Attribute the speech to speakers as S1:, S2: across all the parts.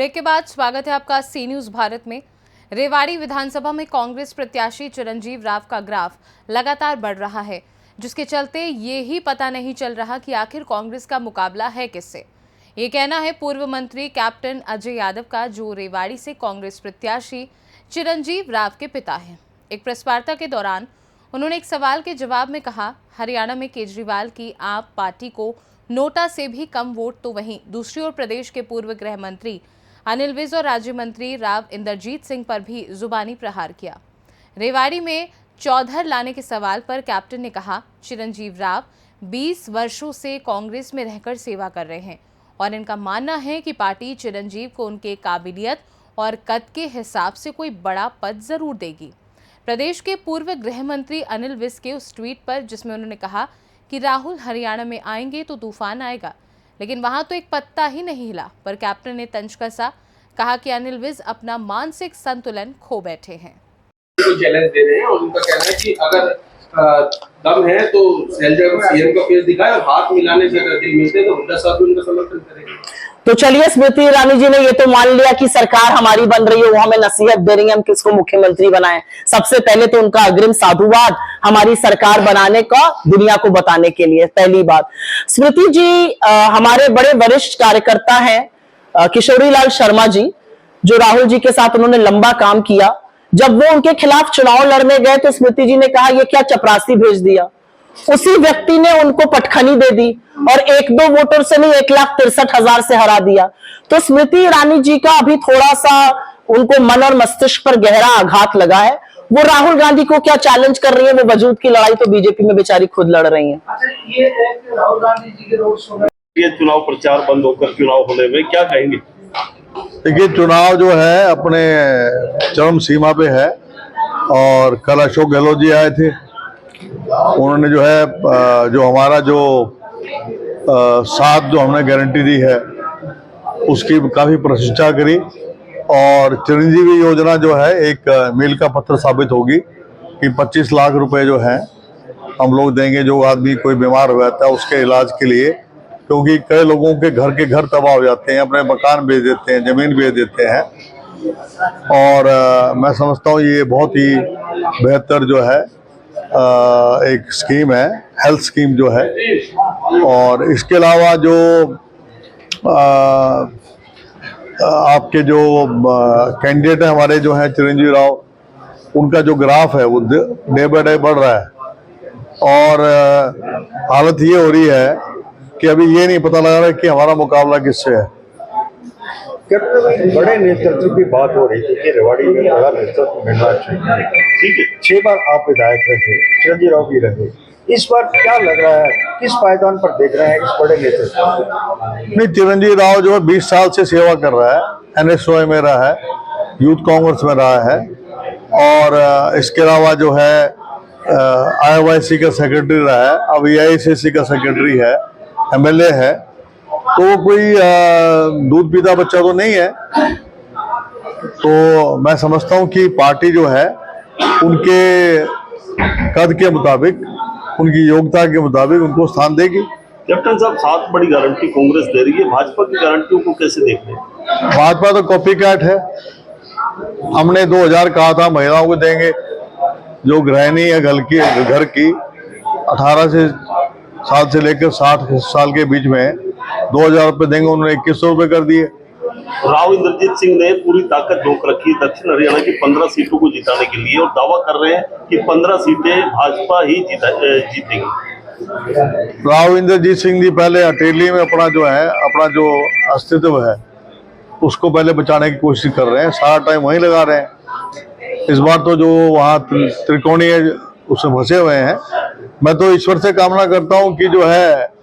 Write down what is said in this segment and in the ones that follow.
S1: Break के बाद स्वागत है आपका सी न्यूज भारत में। रेवाड़ी विधानसभा में कांग्रेस प्रत्याशी चिरंजीव राव का ग्राफ लगातार बढ़ रहा है, जिसके चलते ये ही पता नहीं चल रहा कि आखिर कांग्रेस का मुकाबला है किससे। ये कहना है पूर्व मंत्री कैप्टन अजय यादव का, जो रेवाड़ी से कांग्रेस प्रत्याशी चिरंजीव राव के पिता हैं। एक प्रेस वार्ता के दौरान उन्होंने एक सवाल के जवाब में कहा, हरियाणा में केजरीवाल की आप पार्टी को नोटा से भी कम वोट, तो वहीं दूसरी ओर प्रदेश के पूर्व गृह मंत्री अनिल विज और राज्य मंत्री राव इंद्रजीत सिंह पर भी जुबानी प्रहार किया। रेवाड़ी में चौधर लाने के सवाल पर कैप्टन ने कहा, चिरंजीव राव 20 वर्षों से कांग्रेस में रहकर सेवा कर रहे हैं और इनका मानना है कि पार्टी चिरंजीव को उनके काबिलियत और कद के हिसाब से कोई बड़ा पद जरूर देगी। प्रदेश के पूर्व गृह मंत्री अनिल विज के उस ट्वीट पर, जिसमें उन्होंने कहा कि राहुल हरियाणा में आएंगे तो तूफान आएगा, लेकिन वहां तो एक पत्ता ही नहीं हिला, पर कैप्टन ने तंज कसा, कहा कि अनिल विज अपना मानसिक संतुलन खो बैठे हैं।
S2: चैलेंज दे रहे हैं और उनका कहना है कि अगर दम है तो शैलजा को सीएम का फेस दिखाए और हाथ मिलाने से अगर दिल मिलते तो हुड्डा साहब भी उनका समर्थन करेंगे।
S3: तो चलिए, स्मृति ईरानी जी ने ये तो मान लिया कि सरकार हमारी बन रही है, वो हमें नसीहत दे रही है हम किसको मुख्यमंत्री बनाएं। सबसे पहले तो उनका अग्रिम साधुवाद हमारी सरकार बनाने का दुनिया को बताने के लिए। पहली बात, स्मृति जी हमारे बड़े वरिष्ठ कार्यकर्ता हैं किशोरी लाल शर्मा जी, जो राहुल जी के साथ उन्होंने लंबा काम किया। जब वो उनके खिलाफ चुनाव लड़ने गए तो स्मृति जी ने कहा, ये क्या चपरासी भेज दिया। उसी व्यक्ति ने उनको पटखनी दे दी और 1-2 वोटर से नहीं 1,63,000 से हरा दिया। तो स्मृति ईरानी जी का अभी थोड़ा सा उनको मन और मस्तिष्क पर गहरा आघात लगा है। वो राहुल गांधी को क्या चैलेंज कर रही है, वो वजूद की लड़ाई तो बीजेपी में बेचारी खुद लड़ रही है।
S2: ये राहुल गांधी जी के रोड शो में
S4: ये चुनाव प्रचार बंद होकर चुनाव होने में क्या कहेंगे?
S5: देखिए, चुनाव जो है अपने चरम सीमा पे है और कल अशोक गहलोत जी आए थे। उन्होंने जो है जो हमारा जो साथ जो हमने गारंटी दी है उसकी काफ़ी प्रशंसा करी और चिरंजीवी योजना जो है एक मील का पत्थर साबित होगी कि 25 लाख रुपए जो है हम लोग देंगे जो आदमी कोई बीमार हो जाता है उसके इलाज के लिए, क्योंकि कई लोगों के घर तबाह हो जाते हैं, अपने मकान बेच देते हैं, ज़मीन बेच देते हैं। और मैं समझता हूँ ये बहुत ही बेहतर जो है एक स्कीम है, हेल्थ स्कीम जो है। और इसके अलावा जो आपके जो कैंडिडेट है हमारे जो हैं चिरंजीव राव, उनका जो ग्राफ है वो डे बाय डे बढ़ रहा है और हालत ये हो रही है कि अभी ये नहीं पता लगा रहा है कि हमारा मुकाबला किससे है।
S6: बड़े नेतृत्व की बात हो रही थी कि रेवाड़ी में बड़ा नेतृत्व मिलना चाहिए। ठीक है, 6 बार आप विधायक रहे, चिरंजीव राव भी रहे, इस बार क्या लग रहा है, किस पायदान पर देख रहे हैं इस बड़े नेतृत्व?
S5: नहीं, चिरंजीव राव जो है 20 साल से सेवा कर रहा है, NSY में रहा है, यूथ कांग्रेस में रहा है और इसके अलावा जो है IYC का सेक्रेटरी रहा है, अब AICC का सेक्रेटरी है, MLA है। तो वो कोई दूध पीता बच्चा तो नहीं है। तो मैं समझता हूँ कि पार्टी जो है उनके कद के मुताबिक, उनकी योग्यता के मुताबिक उनको स्थान देगी।
S4: कैप्टन साहब, 7 बड़ी गारंटी कांग्रेस दे रही है, भाजपा की गारंटियों को कैसे देख रहे हैं?
S5: भाजपा तो कॉपी कैट है। हमने 2000 कहा था महिलाओं को देंगे, जो गृहिणी है घर की 18 साल से लेकर 60 साल के बीच में 2000 रुपये देंगे, उन्होंने 2100 रुपये कर दिए।
S4: राव इंद्रजीत सिंह ने पूरी ताकत झोंक रखी है दक्षिण हरियाणा की 15 सीटों को जिताने के लिए और दावा कर रहे हैं कि 15 सीटें भाजपा ही जीतेगी।
S5: राव इंद्रजीत सिंह जी पहले अटेली में अपना जो अस्तित्व है उसको पहले बचाने की कोशिश कर रहे हैं, सारा टाइम वहीं लगा रहे हैं। इस बार तो जो वहाँ त्रिकोणीय उससे फंसे हुए हैं। मैं तो ईश्वर से कामना करता हूँ कि जो है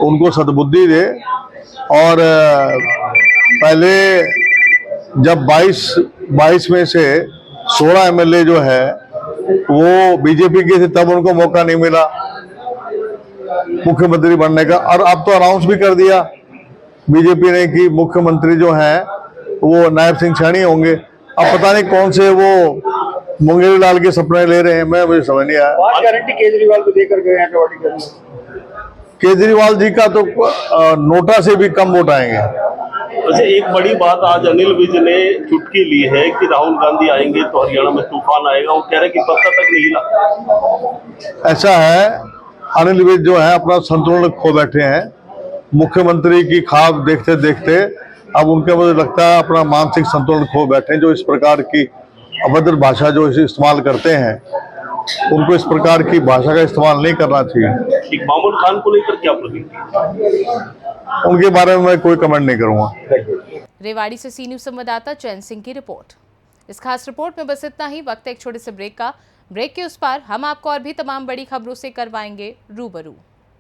S5: उनको सद्बुद्धि दे और पहले जब 22 में से 16 MLA जो है वो बीजेपी के थे, तब उनको मौका नहीं मिला मुख्यमंत्री बनने का। और अब तो अनाउंस भी कर दिया बीजेपी ने कि मुख्यमंत्री जो हैं वो नायब सिंह सैनी होंगे। अब पता नहीं कौन से वो मुंगेरी लाल के सपने ले रहे हैं, मुझे समझ नहीं आया।
S6: 5 गारंटी केजरीवाल को देकर गए हैं रेवाड़ी के।
S5: केजरीवाल जी का तो नोटा से भी कम वोट आएंगे।
S4: वैसे एक बड़ी बात आज अनिल विज ने चुटकी ली है कि राहुल गांधी आएंगे तो हरियाणा में तूफान आएगा। वो कह रहे कि पत्ता तक नहीं हिला।
S5: ऐसा है, अनिल विज जो है अपना संतुलन खो बैठे हैं। मुख्यमंत्री की ख्वाब देखते देखते अब उनके, मुझे लगता है, अपना मानसिक संतुलन खो बैठे हैं। जो इस प्रकार की अभद्र भाषा जो इस्तेमाल करते हैं, उनको इस प्रकार की भाषा का इस्तेमाल नहीं करना चाहिए।
S4: मामून खान को लेकर क्या प्रतिक्रिया?
S5: उनके बारे में मैं कोई कमेंट नहीं करूंगा।
S1: रेवाड़ी से सी न्यूज संवाददाता चैन सिंह की रिपोर्ट। इस खास रिपोर्ट में बस इतना ही। वक्त है एक छोटे से ब्रेक का। ब्रेक के उस पार हम आपको और भी तमाम बड़ी खबरों से करवाएंगे रूबरू।